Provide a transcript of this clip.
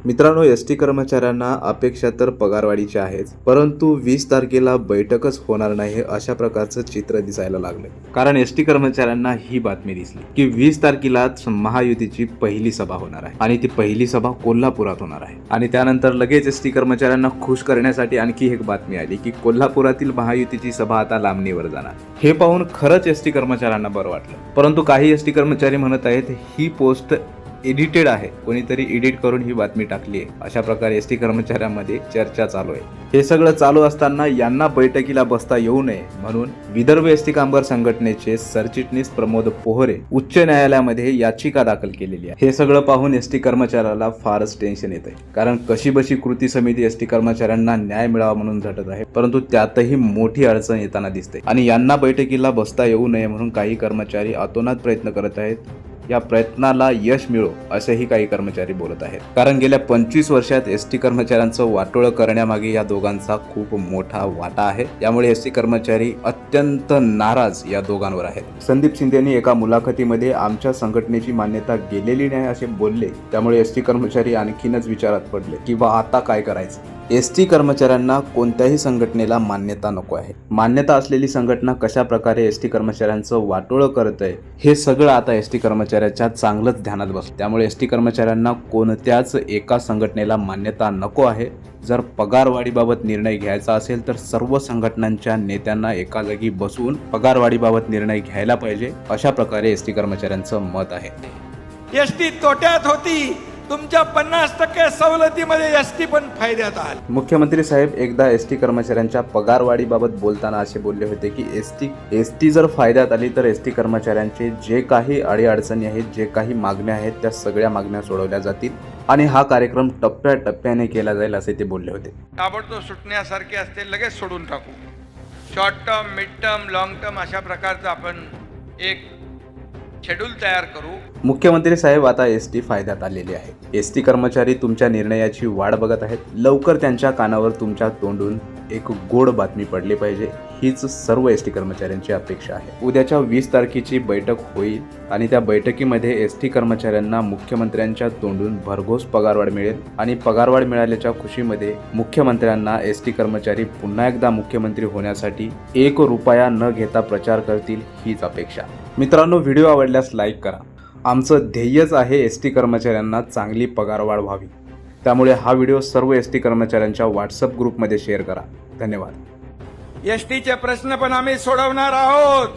मित्रांनो, एसटी कर्मचाऱ्यांना अपेक्षा तर पगारवाढीची आहेच, परंतु 20 तारखेला बैठकच होणार नाही अशा प्रकारचं चित्र दिसायला लागलंय. कारण एसटी कर्मचाऱ्यांना ही बातमी दिसली की 20 तारखेलाच महायुतीची पहिली सभा होणार आहे आणि ती पहिली सभा कोल्हापुरात होणार आहे. आणि त्यानंतर लगेच एसटी कर्मचाऱ्यांना खुश करण्यासाठी आणखी एक बातमी आली की कोल्हापुरातील महायुतीची सभा आता लांबणीवर जाणार. हे पाहून खरंच एसटी कर्मचाऱ्यांना बरं वाटलं, परंतु काही एसटी कर्मचारी म्हणत आहेत ही पोस्ट एडिटेड आहे, कोणीतरी एडिट करून ही बातमी टाकली आहे, अशा प्रकारे एसटी कर्मचाऱ्यांमध्ये चर्चा चालू आहे. हे सगळं चालू असताना यांना बैठकीला बसता येऊ नये म्हणून विदर्भ एसटी कामगार संघटनेचे सरचिटणीस प्रमोद पोहरे उच्च न्यायालयामध्ये याचिका दाखल केलेली आहे. हे सगळं पाहून एसटी कर्मचाऱ्याला फारच टेन्शन येत आहे, कारण कशीबशी कृती समिती एसटी कर्मचाऱ्यांना न्याय मिळावा म्हणून झटत आहे, परंतु त्यातही मोठी अडचण येताना दिसते आणि यांना बैठकीला बसता येऊ नये म्हणून काही कर्मचारी अतोनात प्रयत्न करत आहेत. या प्रयत्नाला यश मिळो असेही काही कर्मचारी बोलत आहेत, कारण गेल्या 25 वर्षात एसटी कर्मचाऱ्यांचं वाटोळं करण्यामागे या दोघांचा खूप मोठा वाटा आहे. यामुळे एसटी कर्मचारी अत्यंत नाराज या दोघांवर आहेत. संदीप शिंदेनी एका मुलाखतीमध्ये आमच्या संघटनेची मान्यता गेलेली नाही असे बोलले, त्यामुळे एसटी कर्मचारी आणखीनच विचारात पडले की बा आता काय करायचं. एसटी कर्मचाऱ्यांना कोणत्याही संघटनेला मान्यता नको आहे. मान्यता असलेली संघटना कशा प्रकारे एसटी कर्मचाऱ्यांचं वाटोळं करत आहे हे सगळं आता एसटी कर्मचाऱ्याच्या चांगलंच ध्यानात बसलं. त्यामुळे एसटी कर्मचाऱ्यांना कोणत्याच एका संघटनेला मान्यता नको आहे. जर पगारवाढीबाबत निर्णय घ्यायचा असेल तर सर्व संघटनांच्या नेत्यांना एका जागी बसवून पगारवाढीबाबत निर्णय घ्यायला पाहिजे, अशा प्रकारे एसटी कर्मचाऱ्यांचं मत आहे. एसटी तोट्यात होती, तुमच्या 50% सवलतीमध्ये एसटी पण फायद्यात आली. मुख्यमंत्री साहेब एकदा एसटी कर्मचाऱ्यांच्या पगारवाढीबाबत बोलताना असे बोलले होते की एसटी जर फायद्यात आली तर एसटी कर्मचाऱ्यांचे जे काही अडीअडचणी आहेत, जे काही मागण्या आहेत, त्या सगळ्या मागण्या सोडवल्या जातील आणि हा कार्यक्रम टप्प्याटप्प्याने केला जाईल असे ते बोलले होते. ताबडतोब सुटण्यासारखे असते लगेच सोडून टाकू. Short term, mid term, long term अशा प्रकारचं आपण एक शेड्यूल तयार करू. मुख्यमंत्री साहेब आता एसटी फायद्यात आलेली आहे. एसटी कर्मचारी तुमच्या निर्णयाची वाट बघत आहेत. लवकर त्यांच्या कानावर तुमच्या तोंडून एक गोड बातमी पडली पाहिजे, हीच सर्व एसटी कर्मचाऱ्यांची अपेक्षा आहे. उद्याच्या 20 तारखेची बैठक होईल आणि त्या बैठकीमध्ये एसटी कर्मचाऱ्यांना मुख्यमंत्र्यांच्या तोंडून भरघोस पगारवाढ मिळेल आणि पगारवाढ मिळाल्याच्या खुशीमध्ये मुख्यमंत्र्यांना एसटी कर्मचारी पुन्हा एकदा मुख्यमंत्री होण्यासाठी 1 रुपया न घेता प्रचार करतील, हीच अपेक्षा. मित्रांनो, व्हिडिओ आवडल्यास लाईक करा. आमचं ध्येयच आहे एसटी कर्मचाऱ्यांना चांगली पगारवाढ व्हावी. त्यामुळे हा व्हिडिओ सर्व एसटी कर्मचाऱ्यांच्या व्हॉट्सअप ग्रुपमध्ये शेअर करा. धन्यवाद. एसटीचे प्रश्न पण आम्ही सोडवणार आहोत.